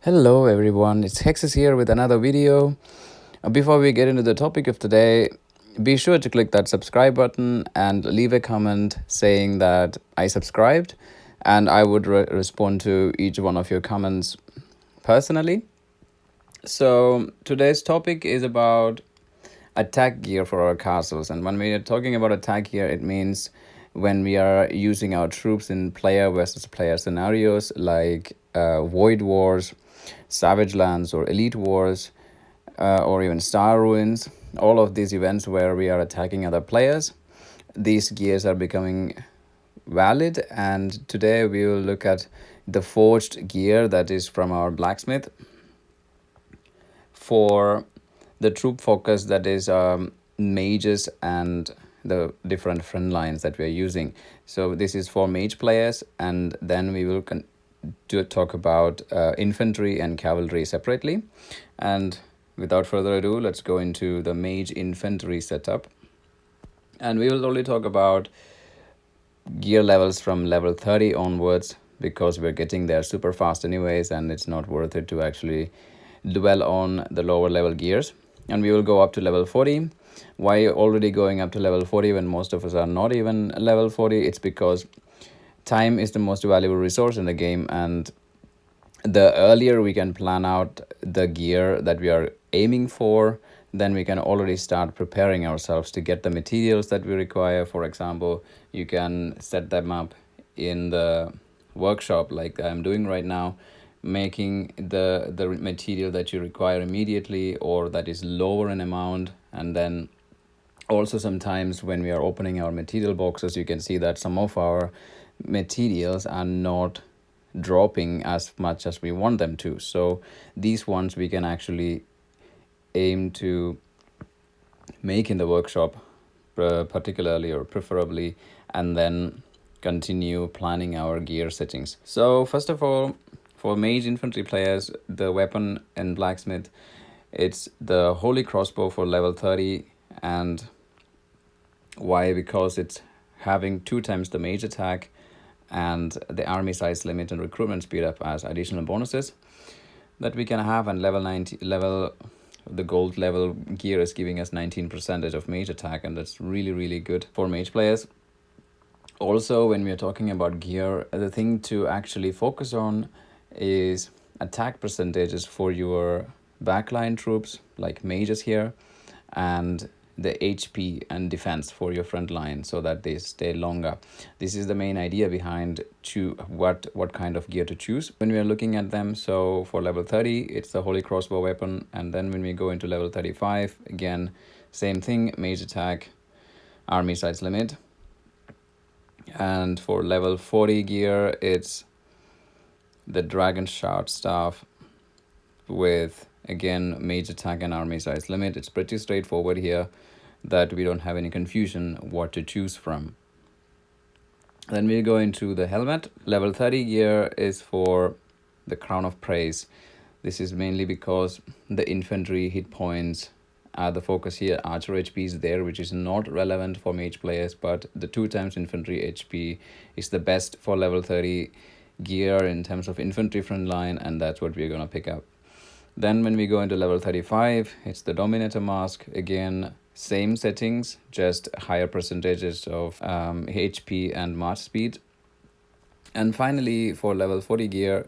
Hello everyone, it's Hexes here with another video. Before we get into the topic of today, be sure to click that subscribe button and leave a comment saying that I subscribed, and I would respond to each one of your comments personally. So today's topic is about attack gear for our castles, and when we are talking about attack gear, it means when we are using our troops in player versus player scenarios like Void Wars, Savage Lands, or Elite Wars, or even Star Ruins. All of these events where we are attacking other players, these gears are becoming valid, and today we will look at the forged gear that is from our Blacksmith for the troop focus, that is mages and the different front lines that we are using. So this is for mage players, and then we will talk about infantry and cavalry separately. And without further ado, let's go into the Mage Infantry setup, and we will only talk about gear levels from level 30 onwards, because we're getting there super fast anyways, and it's not worth it to actually dwell on the lower level gears. And we will go up to level 40. Why already going up to level 40 when most of us are not even level 40? It's because time is the most valuable resource in the game, and the earlier we can plan out the gear that we are aiming for, then we can already start preparing ourselves to get the materials that we require. For example, you can set them up in the workshop like I'm doing right now, making the material that you require immediately or that is lower in amount. And then also sometimes when we are opening our material boxes, you can see that some of our materials are not dropping as much as we want them to. So these ones we can actually aim to make in the workshop particularly or preferably, and then continue planning our gear settings. So first of all, for mage infantry players, the weapon in Blacksmith, it's the holy crossbow for level 30. And why? Because it's having 2 times the mage attack and the army size limit and recruitment speed up as additional bonuses that we can have. And the gold level gear is giving us 19% of mage attack, and that's really good for mage players. Also, when we are talking about gear, the thing to actually focus on is attack percentages for your backline troops like mages here, and the HP and defense for your front line, so that they stay longer. This is the main idea behind what kind of gear to choose when we are looking at them. So for level 30, it's the holy crossbow weapon, and then when we go into level 35, again, same thing, mage attack, army size limit. And for level 40 gear, it's the dragon shard staff with, again, mage attack and army size limit. It's pretty straightforward here, that we don't have any confusion what to choose from. Then we go into the helmet. Level 30 gear is for the crown of praise. This is mainly because the infantry hit points are the focus here. Archer HP is there, which is not relevant for mage players, but the 2 times infantry HP is the best for level 30 gear in terms of infantry front line, and that's what we're going to pick up. Then when we go into level 35, it's the Dominator Mask. Again, same settings, just higher percentages of HP and march speed. And finally, for level 40 gear,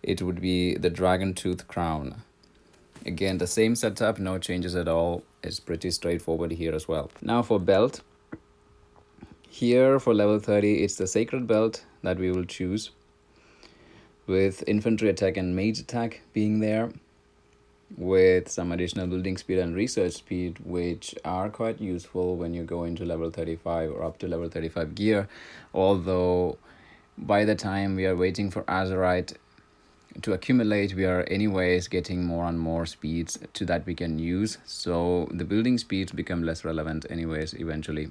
it would be the Dragon Tooth Crown. Again, the same setup, no changes at all. It's pretty straightforward here as well. Now for belt. Here for level 30, it's the Sacred Belt that we will choose, with infantry attack and mage attack being there, with some additional building speed and research speed, which are quite useful when you go into level 35 or up to level 35 gear. Although by the time we are waiting for Azerite to accumulate, we are anyways getting more and more speeds to that we can use, so the building speeds become less relevant anyways eventually.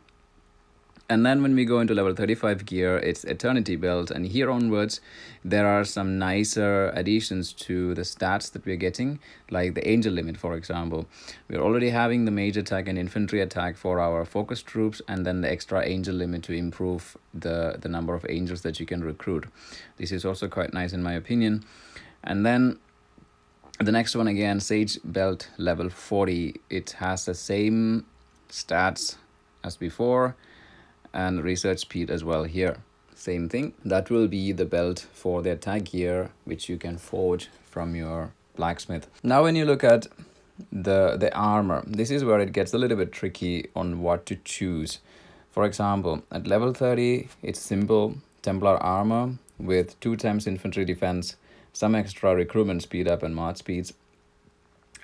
And then when we go into level 35 gear, it's Eternity Belt, and here onwards there are some nicer additions to the stats that we're getting, like the angel limit, for example. We're already having the mage attack and infantry attack for our focus troops, and then the extra angel limit to improve the number of angels that you can recruit. This is also quite nice in my opinion. And then The next one again, Sage Belt level 40. It has the same stats as before and research speed as well here. Same thing. That will be the belt for the attack gear, which you can forge from your blacksmith. Now when you look at the armor, this is where it gets a little bit tricky on what to choose. For example, at level 30, it's simple Templar armor with 2 times infantry defense, some extra recruitment speed up and march speeds.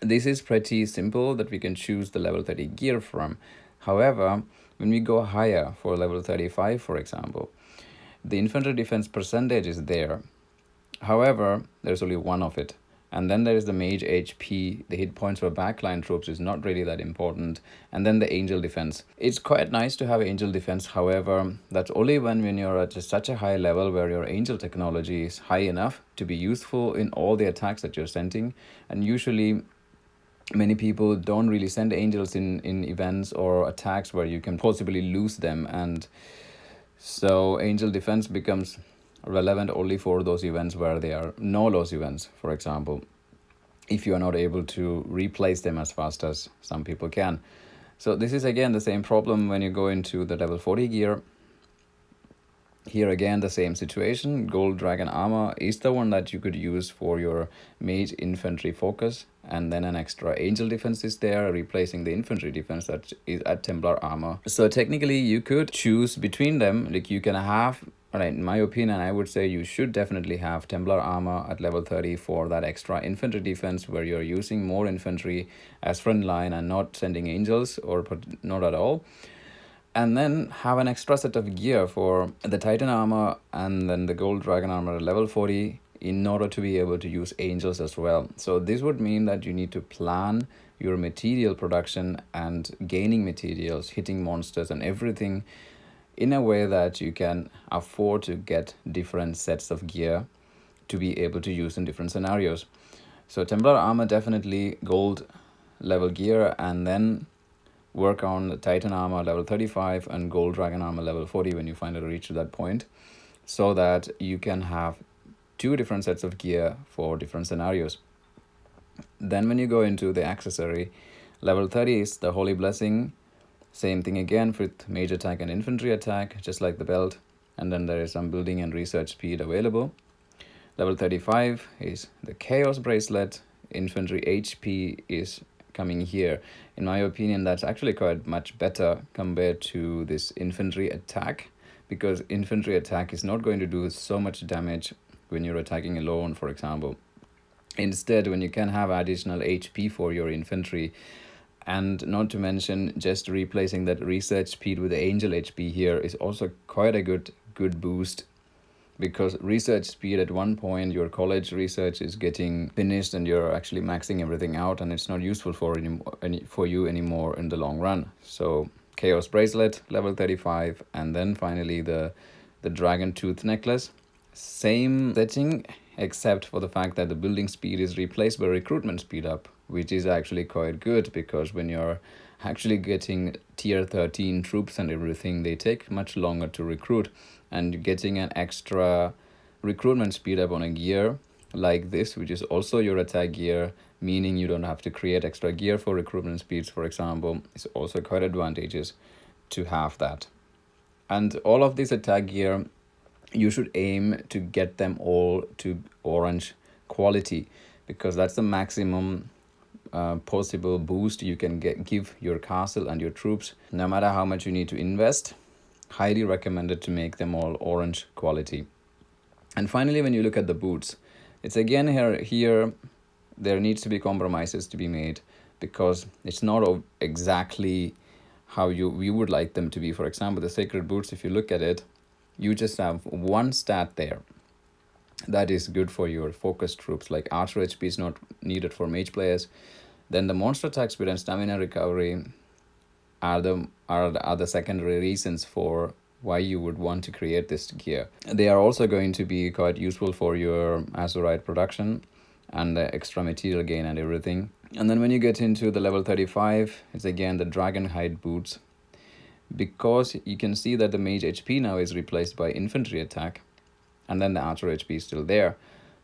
This is pretty simple that we can choose the level 30 gear from. However, when we go higher for level 35, for example, the infantry defense percentage is there. However, there's only one of it. And then there is the mage HP. The hit points for backline troops is not really that important. And then the angel defense. It's quite nice to have angel defense. However, that's only when you're at just such a high level where your angel technology is high enough to be useful in all the attacks that you're sending. And usually many people don't really send angels in events or attacks where you can possibly lose them. And so angel defense becomes relevant only for those events where they are no loss events, for example, if you are not able to replace them as fast as some people can. So this is again the same problem when you go into the level 40 gear. Here again the same situation. Gold Dragon armor is the one that you could use for your Mage Infantry focus, and then an extra angel defense is there, replacing the infantry defense that is at Templar armor. So technically you could choose between them. Like you can have, right, in my opinion, I would say you should definitely have Templar armor at level 30 for that extra infantry defense where you're using more infantry as front line and not sending angels or not at all. And then have an extra set of gear for the Titan armor and then the Gold Dragon armor at level 40 in order to be able to use angels as well. So this would mean that you need to plan your material production and gaining materials, hitting monsters and everything in a way that you can afford to get different sets of gear to be able to use in different scenarios. So Templar armor, definitely gold level gear, and then work on the Titan armor level 35 and Gold Dragon armor level 40 when you finally reach that point, so that you can have 2 different sets of gear for different scenarios. Then when you go into the accessory, level 30 is the Holy Blessing. Same thing again with mage attack and infantry attack, just like the belt. And then there is some building and research speed available. Level 35 is the Chaos Bracelet. Infantry HP is coming here. In my opinion, that's actually quite much better compared to this infantry attack, because infantry attack is not going to do so much damage when you're attacking alone, for example. Instead, when you can have additional HP for your infantry, and not to mention just replacing that research speed with the angel HP here is also quite a good boost, because research speed at one point, your college research is getting finished and you're actually maxing everything out, and it's not useful for you anymore in the long run. So Chaos Bracelet level 35, and then finally the Dragon Tooth Necklace. Same setting, except for the fact that the building speed is replaced by recruitment speed up, which is actually quite good, because when you're actually getting tier 13 troops and everything, they take much longer to recruit, and getting an extra recruitment speed up on a gear like this, which is also your attack gear, meaning you don't have to create extra gear for recruitment speeds, for example, is also quite advantageous to have that. And all of this attack gear, you should aim to get them all to orange quality, because that's the maximum possible boost you can give your castle and your troops, no matter how much you need to invest. Highly recommended to make them all orange quality. And finally, when you look at the boots, it's again here there needs to be compromises to be made, because it's not exactly how we would like them to be. For example, the sacred boots, if you look at it, you just have one stat there that is good for your focused troops, like archer HP is not needed for mage players. Then the monster attack speed and stamina recovery are the secondary reasons for why you would want to create this gear. They are also going to be quite useful for your azurite production and the extra material gain and everything. And then when you get into the level 35, it's again the dragon hide boots, because you can see that the mage HP now is replaced by infantry attack, and then the archer HP is still there.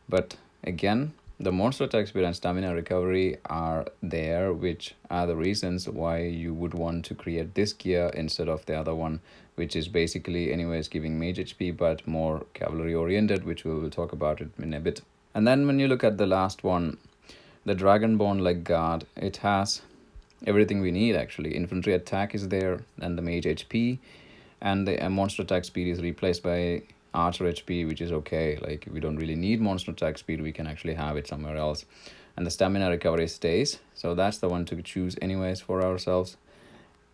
But again, the monster attack speed and stamina recovery are there, which are the reasons why you would want to create this gear instead of the other one, which is basically anyways giving mage HP but more cavalry oriented, which we will talk about it in a bit. And then when you look at the last one, the Dragonborn Leg Guard, it has everything we need actually. Infantry attack is there, and the mage HP, and the monster attack speed is replaced by archer HP, which is okay. Like, we don't really need monster attack speed, we can actually have it somewhere else. And the stamina recovery stays, so that's the one to choose anyways for ourselves.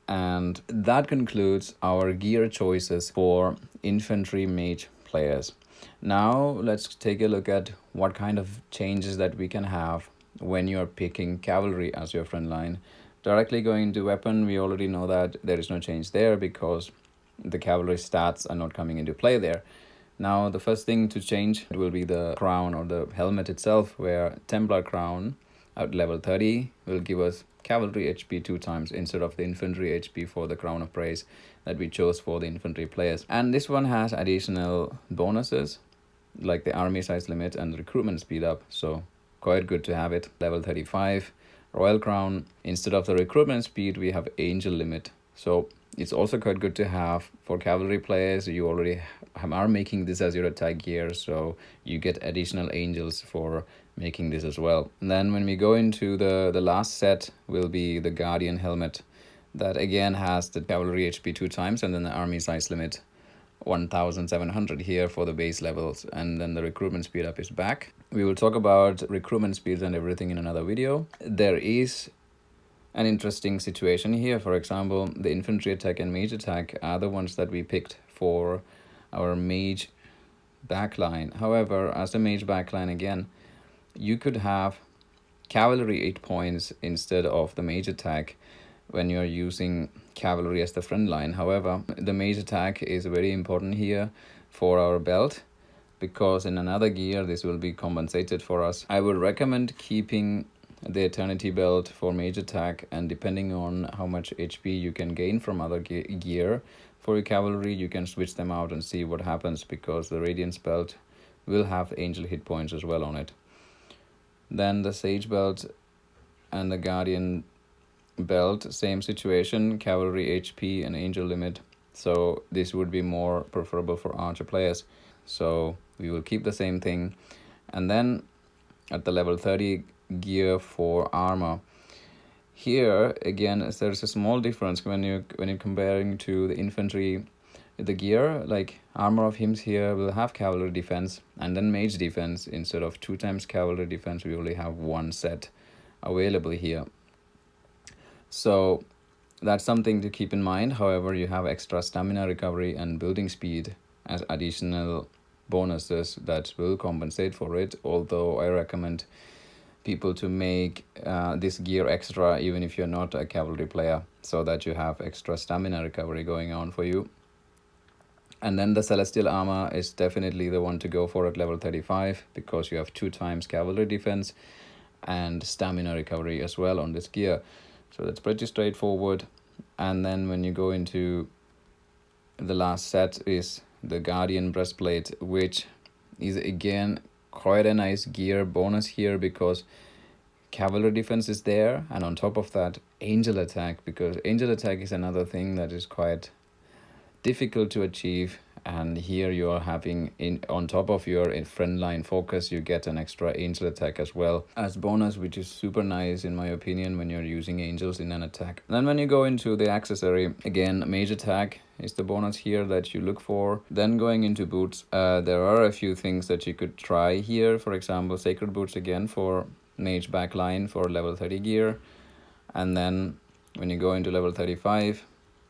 And that concludes our gear choices for infantry mage players. Now let's take a look at what kind of changes that we can have when you're picking cavalry as your front line. Directly going into weapon, we already know that there is no change there because the cavalry stats are not coming into play there. Now the first thing to change will be the crown or the helmet itself, where Templar crown at level 30 will give us cavalry HP 2 times instead of the infantry HP for the crown of praise that we chose for the infantry players. And this one has additional bonuses like the army size limit and recruitment speed up, so quite good to have it. Level 35 royal crown, instead of the recruitment speed we have angel limit, so it's also quite good to have for cavalry players. You already are making this as your attack gear, so you get additional angels for making this as well. And then when we go into the last set will be the guardian helmet, that again has the cavalry HP 2 times and then the army size limit 1700 here for the base levels, and then the recruitment speed up is back. We will talk about recruitment speeds and everything in another video. There is an interesting situation here. For example, the infantry attack and mage attack are the ones that we picked for our mage backline. However, as a mage backline, again, you could have cavalry 8 points instead of the mage attack when you're using cavalry as the front line. However, the mage attack is very important here for our belt, because in another gear this will be compensated for us. I would recommend keeping the eternity belt for mage attack, and depending on how much HP you can gain from other gear for your cavalry, you can switch them out and see what happens, because the radiance belt will have angel hit points as well on it. Then the sage belt and the guardian belt, same situation, cavalry HP and angel limit, so this would be more preferable for archer players, so we will keep the same thing. And then at the level 30 gear for armor, here again there's a small difference when you're comparing to the infantry. The gear like armor of hymns here will have cavalry defense and then mage defense. Instead of 2 times cavalry defense, we only have 1 set available here, so that's something to keep in mind. However, you have extra stamina recovery and building speed as additional bonuses that will compensate for it, although I recommend people to make this gear extra even if you're not a cavalry player, so that you have extra stamina recovery going on for you. And then the celestial armor is definitely the one to go for at level 35, because you have 2 times cavalry defense and stamina recovery as well on this gear, so that's pretty straightforward. And then when you go into the last set is the guardian breastplate, which is again quite a nice gear bonus here, because cavalry defense is there, and on top of that angel attack, because angel attack is another thing that is quite difficult to achieve, and here you are having on top of your frontline focus, you get an extra angel attack as well as bonus, which is super nice in my opinion when you're using angels in an attack. And then when you go into the accessory, again mage attack is the bonus here that you look for. Then going into boots, there are a few things that you could try here. For example, sacred boots again for mage backline for level 30 gear. And then when you go into level 35,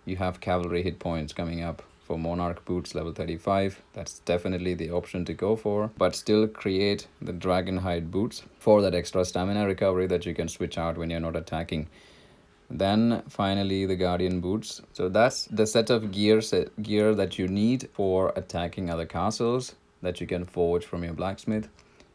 you have cavalry hit points coming up for monarch boots level 35. That's definitely the option to go for, but still create the dragon hide boots for that extra stamina recovery that you can switch out when you're not attacking. Then finally the guardian boots. So that's the set of gear that you need for attacking other castles that you can forge from your blacksmith.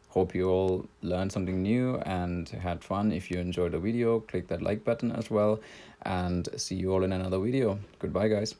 Hope you all learned something new and had fun. If you enjoyed the video, click that like button as well, and see you all in another video. Goodbye guys.